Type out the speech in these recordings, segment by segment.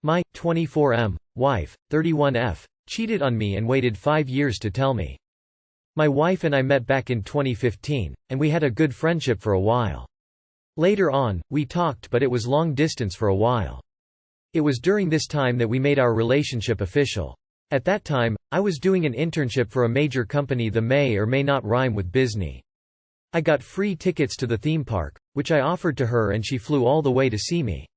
My 24M wife, 31F, cheated on me and waited 5 years to tell me. My wife and I met back in 2015, and we had a good friendship for a while. Later on, we talked, but it was long distance for a while. It was during this time that we made our relationship official. At that time, I was doing an internship for a major company that may or may not rhyme with Disney. I got free tickets to the theme park, which I offered to her, and she flew all the way to see me.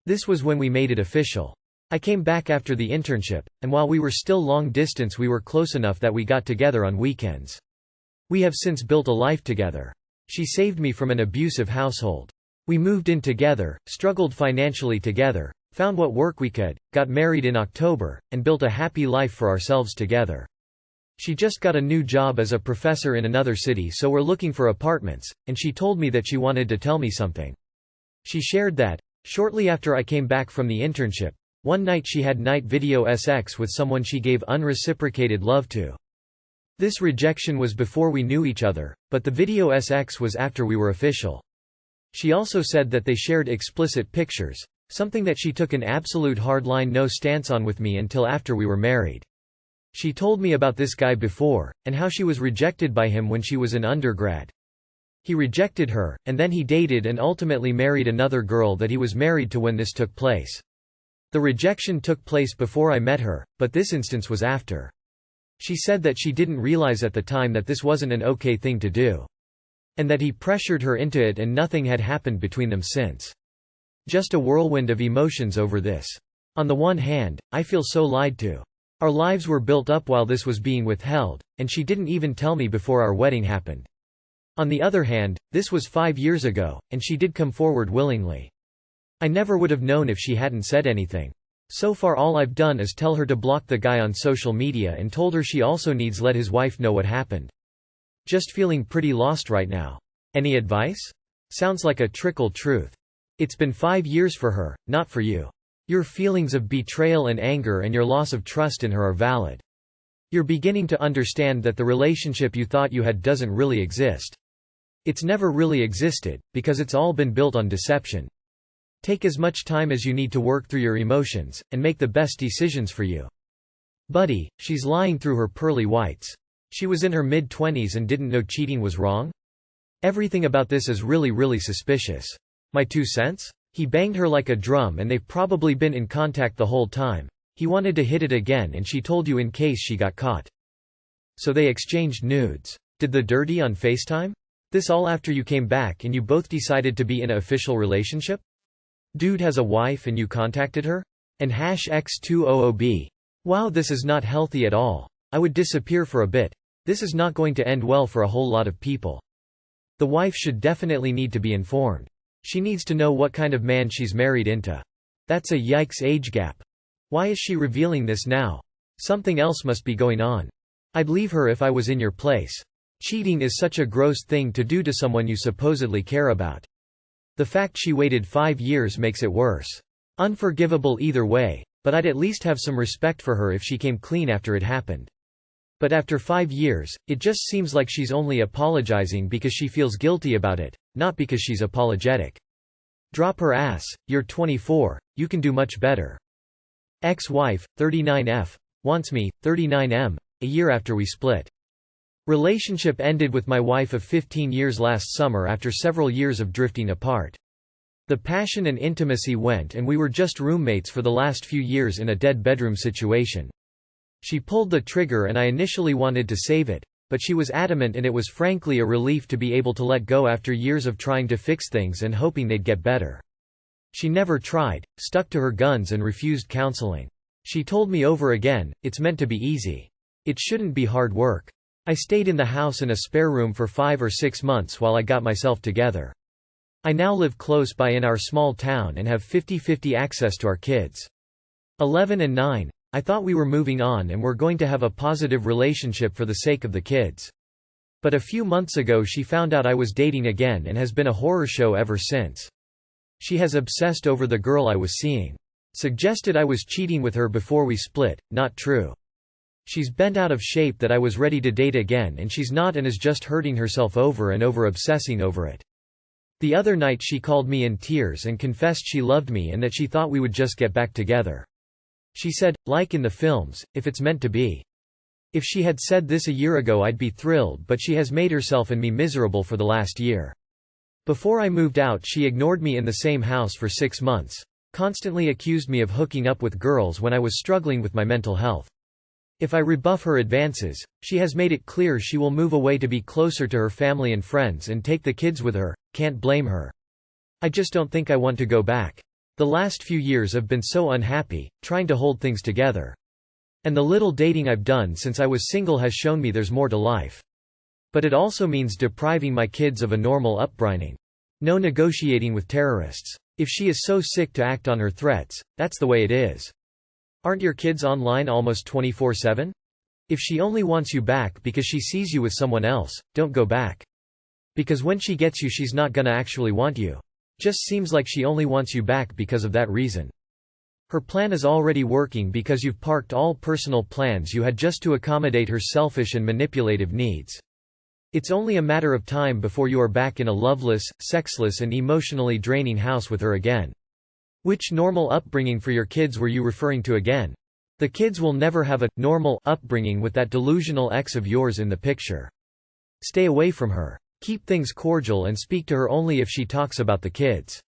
This was when we made it official. I came back after the internship, and while we were still long distance we were close enough that we got together on weekends. We have since built a life together. She saved me from an abusive household. We moved in together, struggled financially together, found what work we could, got married in October, and built a happy life for ourselves together. She just got a new job as a professor in another city, so we're looking for apartments, and she told me that she wanted to tell me something. She shared that, shortly after I came back from the internship, one night she had night video sex with someone she gave unreciprocated love to. This rejection was before we knew each other, but the video sex was after we were official. She also said that they shared explicit pictures, something that she took an absolute hardline no stance on with me until after we were married. She told me about this guy before, and how she was rejected by him when she was in undergrad. He rejected her, and then he dated and ultimately married another girl that he was married to when this took place. The rejection took place before I met her, but this instance was after. She said that she didn't realize at the time that this wasn't an okay thing to do. And that he pressured her into it and nothing had happened between them since. Just a whirlwind of emotions over this. On the one hand, I feel so lied to. Our lives were built up while this was being withheld, and she didn't even tell me before our wedding happened. On the other hand, this was 5 years ago, and she did come forward willingly. I never would have known if she hadn't said anything. So far all I've done is tell her to block the guy on social media and told her she also needs let his wife know what happened. Just feeling pretty lost right now. Any advice? Sounds like a trickle truth. It's been 5 years for her, not for you. Your feelings of betrayal and anger and your loss of trust in her are valid. You're beginning to understand that the relationship you thought you had doesn't really exist. It's never really existed, because it's all been built on deception. Take as much time as you need to work through your emotions, and make the best decisions for you. Buddy, she's lying through her pearly whites. She was in her mid-20s and didn't know cheating was wrong? Everything about this is really suspicious. My 2 cents? He banged her like a drum and they've probably been in contact the whole time. He wanted to hit it again and she told you in case she got caught. So they exchanged nudes. Did the dirty on FaceTime? This all after you came back and you both decided to be in an official relationship? Dude has a wife and you contacted her? And #X200B. Wow, this is not healthy at all. I would disappear for a bit. This is not going to end well for a whole lot of people. The wife should definitely need to be informed. She needs to know what kind of man she's married into. That's a yikes age gap. Why is she revealing this now? Something else must be going on. I'd leave her if I was in your place. Cheating is such a gross thing to do to someone you supposedly care about. The fact she waited 5 years makes it worse. Unforgivable either way, but I'd at least have some respect for her if she came clean after it happened. But after 5 years, it just seems like she's only apologizing because she feels guilty about it, not because she's apologetic. Drop her ass, you're 24, you can do much better. Ex-wife, 39F, wants me, 39M, a year after we split. Relationship ended with my wife of 15 years last summer after several years of drifting apart. The passion and intimacy went and we were just roommates for the last few years in a dead bedroom situation. She pulled the trigger and I initially wanted to save it, but she was adamant and it was frankly a relief to be able to let go after years of trying to fix things and hoping they'd get better. She never tried, stuck to her guns and refused counseling. She told me over again, it's meant to be easy. It shouldn't be hard work. I stayed in the house in a spare room for 5 or 6 months while I got myself together. I now live close by in our small town and have 50-50 access to our kids. 11 and 9. I thought we were moving on and were going to have a positive relationship for the sake of the kids. But a few months ago she found out I was dating again and has been a horror show ever since. She has obsessed over the girl I was seeing. Suggested I was cheating with her before we split, not true. She's bent out of shape that I was ready to date again and she's not and is just hurting herself over and over obsessing over it. The other night she called me in tears and confessed she loved me and that she thought we would just get back together. She said, like in the films, if it's meant to be. If she had said this a year ago I'd be thrilled, but she has made herself and me miserable for the last year. Before I moved out she ignored me in the same house for 6 months. Constantly accused me of hooking up with girls when I was struggling with my mental health. If I rebuff her advances, she has made it clear she will move away to be closer to her family and friends and take the kids with her. Can't blame her. I just don't think I want to go back. The last few years have been so unhappy, trying to hold things together. And the little dating I've done since I was single has shown me there's more to life. But it also means depriving my kids of a normal upbringing. No negotiating with terrorists. If she is so sick to act on her threats, that's the way it is. Aren't your kids online almost 24/7? If she only wants you back because she sees you with someone else, don't go back. Because when she gets you she's not gonna actually want you. Just seems like she only wants you back because of that reason. Her plan is already working because you've parked all personal plans you had just to accommodate her selfish and manipulative needs. It's only a matter of time before you are back in a loveless, sexless and emotionally draining house with her again. Which normal upbringing for your kids were you referring to again? The kids will never have a normal upbringing with that delusional ex of yours in the picture. Stay away from her. Keep things cordial and speak to her only if she talks about the kids.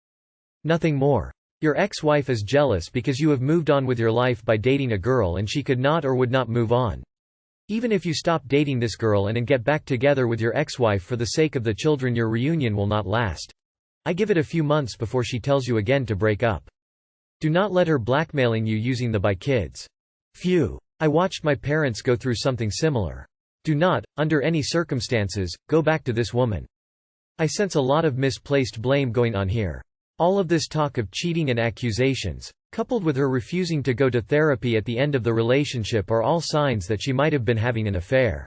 Nothing more. Your ex-wife is jealous because you have moved on with your life by dating a girl and she could not or would not move on. Even if you stop dating this girl and get back together with your ex-wife for the sake of the children, your reunion will not last. I give it a few months before she tells you again to break up. Do not let her blackmailing you using the "by kids." Phew. I watched my parents go through something similar. Do not, under any circumstances, go back to this woman. I sense a lot of misplaced blame going on here. All of this talk of cheating and accusations, coupled with her refusing to go to therapy at the end of the relationship, are all signs that she might have been having an affair.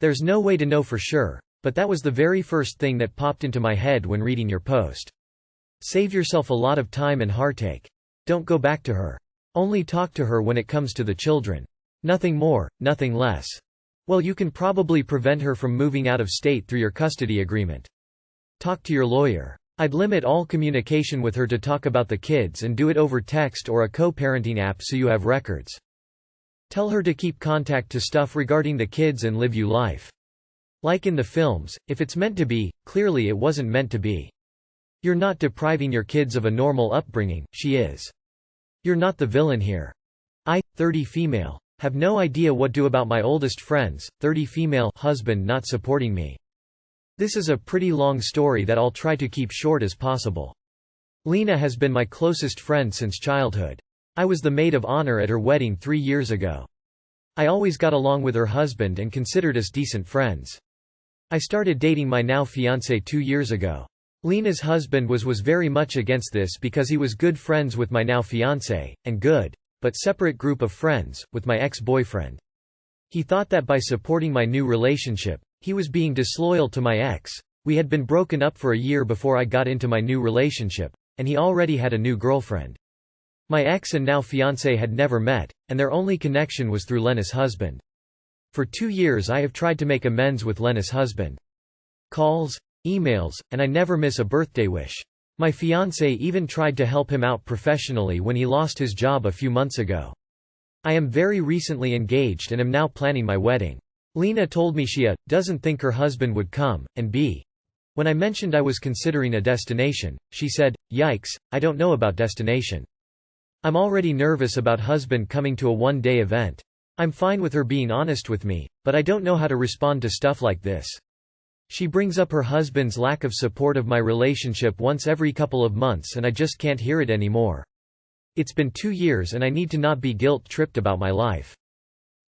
There's no way to know for sure, but that was the very first thing that popped into my head when reading your post. Save yourself a lot of time and heartache. Don't go back to her. Only talk to her when it comes to the children. Nothing more, nothing less. Well, you can probably prevent her from moving out of state through your custody agreement. Talk to your lawyer. I'd limit all communication with her to talk about the kids and do it over text or a co-parenting app so you have records. Tell her to keep contact to stuff regarding the kids and live you life. Like in the films, if it's meant to be, clearly it wasn't meant to be. You're not depriving your kids of a normal upbringing, she is. You're not the villain here. I, 30 female, have no idea what to do about my oldest friend's, 30 female, husband not supporting me. This is a pretty long story that I'll try to keep short as possible. Lena has been my closest friend since childhood. I was the maid of honor at her wedding 3 years ago. I always got along with her husband and considered us decent friends. I started dating my now fiancé 2 years ago. Lena's husband was very much against this because he was good friends with my now fiancé, and good, but separate group of friends, with my ex-boyfriend. He thought that by supporting my new relationship, he was being disloyal to my ex. We had been broken up for a year before I got into my new relationship, and he already had a new girlfriend. My ex and now fiancé had never met, and their only connection was through Lena's husband. For 2 years I have tried to make amends with Lena's husband. Calls, emails, and I never miss a birthday wish. My fiancé even tried to help him out professionally when he lost his job a few months ago. I am very recently engaged and am now planning my wedding. Lena told me she doesn't think her husband would come, and when I mentioned I was considering a destination, she said, "Yikes, I don't know about destination. I'm already nervous about husband coming to a one-day event." I'm fine with her being honest with me, but I don't know how to respond to stuff like this. She brings up her husband's lack of support of my relationship once every couple of months and I just can't hear it anymore. It's been 2 years and I need to not be guilt-tripped about my life.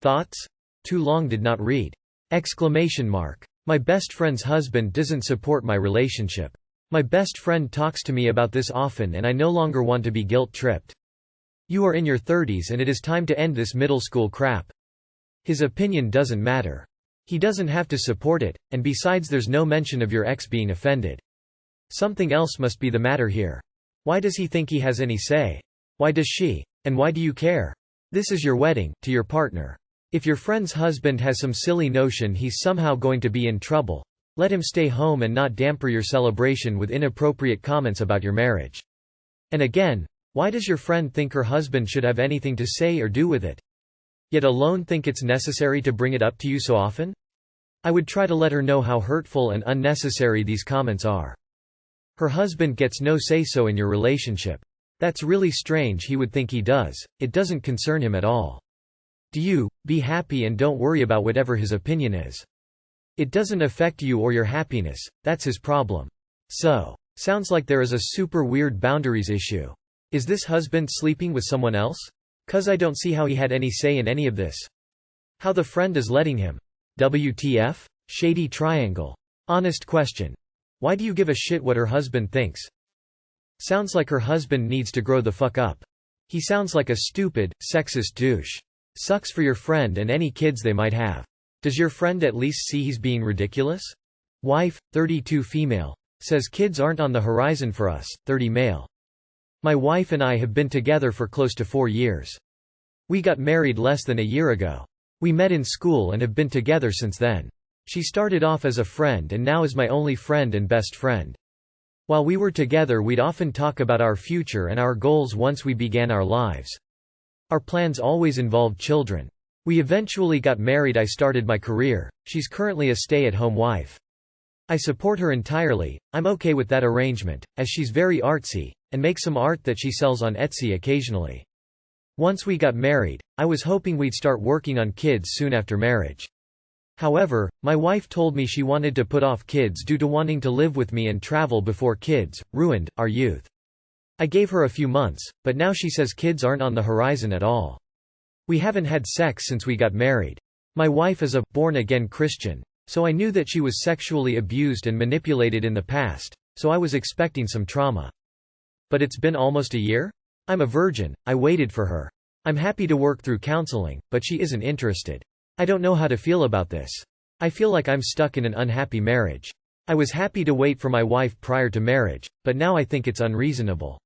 Thoughts? Too long did not read. Exclamation mark. My best friend's husband doesn't support my relationship. My best friend talks to me about this often and I no longer want to be guilt-tripped. You are in your 30s and it is time to end this middle school crap. His opinion doesn't matter. He doesn't have to support it, and besides there's no mention of your ex being offended. Something else must be the matter here. Why does he think he has any say? Why does she? And why do you care? This is your wedding, to your partner. If your friend's husband has some silly notion he's somehow going to be in trouble, Let him stay home and not damper your celebration with inappropriate comments about your marriage. And again, why does your friend think her husband should have anything to say or do with it? Yet alone think it's necessary to bring it up to you so often? I would try to let her know how hurtful and unnecessary these comments are. Her husband gets no say-so in your relationship. That's really strange. He would think he does. It doesn't concern him at all. Do you? Be happy and don't worry about whatever his opinion is. It doesn't affect you or your happiness, that's his problem. So, sounds like there is a super weird boundaries issue. Is this husband sleeping with someone else? 'Cause I don't see how he had any say in any of this. How the friend is letting him. WTF? Shady triangle. Honest question. Why do you give a shit what her husband thinks? Sounds like her husband needs to grow the fuck up. He sounds like a stupid, sexist douche. Sucks for your friend and any kids they might have. Does your friend at least see he's being ridiculous? Wife, 32 female. Says kids aren't on the horizon for us, 30 male. My wife and I have been together for close to 4 years. We got married less than a year ago. We met in school and have been together since then. She started off as a friend and now is my only friend and best friend. While we were together, we'd often talk about our future and our goals once we began our lives. Our plans always involved children. We eventually got married. I started my career. She's currently a stay-at-home wife. I support her entirely. I'm okay with that arrangement, as she's very artsy, and makes some art that she sells on Etsy occasionally. Once we got married, I was hoping we'd start working on kids soon after marriage. However, my wife told me she wanted to put off kids due to wanting to live with me and travel before kids ruined our youth. I gave her a few months, but now she says kids aren't on the horizon at all. We haven't had sex since we got married. My wife is a born-again Christian, so I knew that she was sexually abused and manipulated in the past, so I was expecting some trauma. But it's been almost a year? I'm a virgin, I waited for her. I'm happy to work through counseling, but she isn't interested. I don't know how to feel about this. I feel like I'm stuck in an unhappy marriage. I was happy to wait for my wife prior to marriage, but now I think it's unreasonable.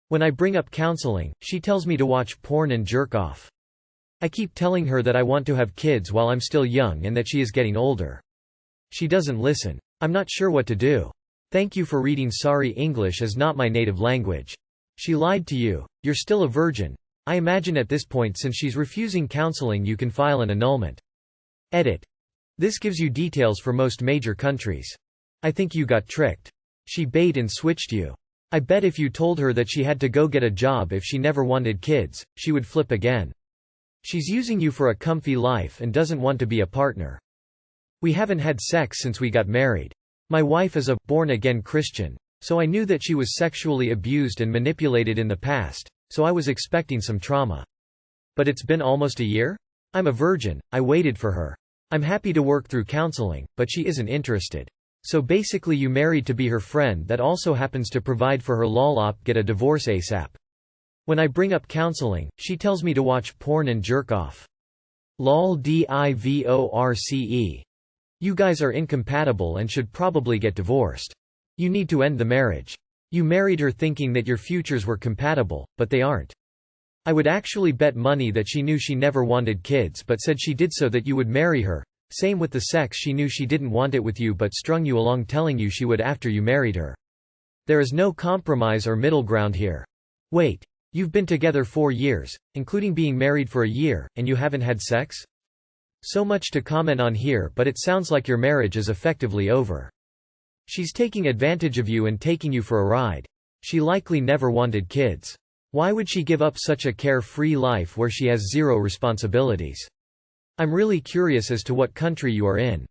When I bring up counseling, she tells me to watch porn and jerk off. I keep telling her that I want to have kids while I'm still young and that she is getting older. She doesn't listen. I'm not sure what to do. Thank you for reading. Sorry, English is not my native language. She lied to you. You're still a virgin. I imagine at this point, since she's refusing counseling, you can file an annulment. Edit. This gives you details for most major countries. I think you got tricked. She bait and switched you. I bet if you told her that she had to go get a job if she never wanted kids, she would flip again. She's using you for a comfy life and doesn't want to be a partner. We haven't had sex since we got married. My wife is a born-again Christian, so I knew that she was sexually abused and manipulated in the past, so I was expecting some trauma. But it's been almost a year? I'm a virgin, I waited for her. I'm happy to work through counseling, but she isn't interested. So basically you married to be her friend that also happens to provide for her. Lol, get a divorce ASAP. When I bring up counseling, she tells me to watch porn and jerk off. Lol, divorce. You guys are incompatible and should probably get divorced. You need to end the marriage. You married her thinking that your futures were compatible, but they aren't. I would actually bet money that she knew she never wanted kids but said she did so that you would marry her. Same with the sex, she knew she didn't want it with you but strung you along telling you she would after you married her. There is no compromise or middle ground here. Wait, you've been together 4 years, including being married for a year, and you haven't had sex? So much to comment on here, but it sounds like your marriage is effectively over. She's taking advantage of you and taking you for a ride. She likely never wanted kids. Why would she give up such a carefree life where she has zero responsibilities? I'm really curious as to what country you are in.